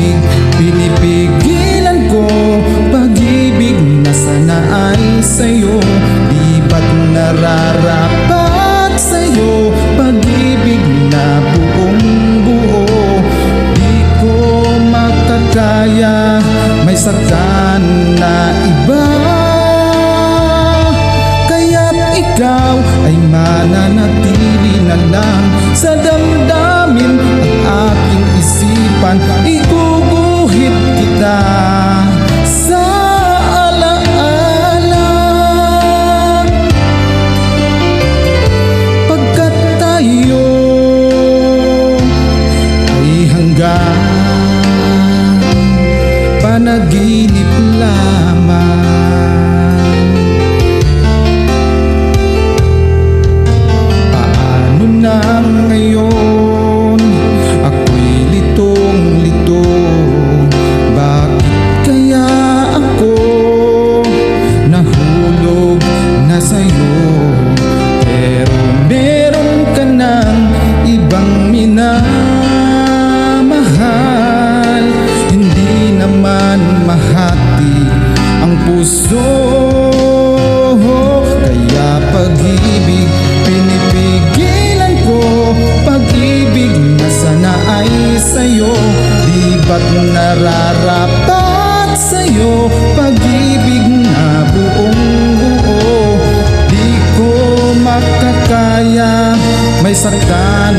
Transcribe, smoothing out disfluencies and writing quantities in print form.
pag-ibig, pinipigilan ko pag-ibig na sana ay sa'yo. Di ba't nararapat sa'yo pag-ibig na buong buo? Di ko makakaya, may saktan na iba. Kaya't ikaw ay mananatili na lang sa damdamin at aking isipan. Iguguhit kita sa alaala, pagkat tayo ay hanggang panaginip lamang. Paano na ngayon? Ako'y litong-lito. Bakit kaya ako nahulog na sa'yo? Pero meron ka ng ibang minamahal. Hindi naman mahati ang puso, kaya pag-ibig, pinipigilan ko pag-ibig na sana ay sa'yo. Di ba't nararapat sa'yo pag-ibig na buong buo? Di ko makakaya, may saktan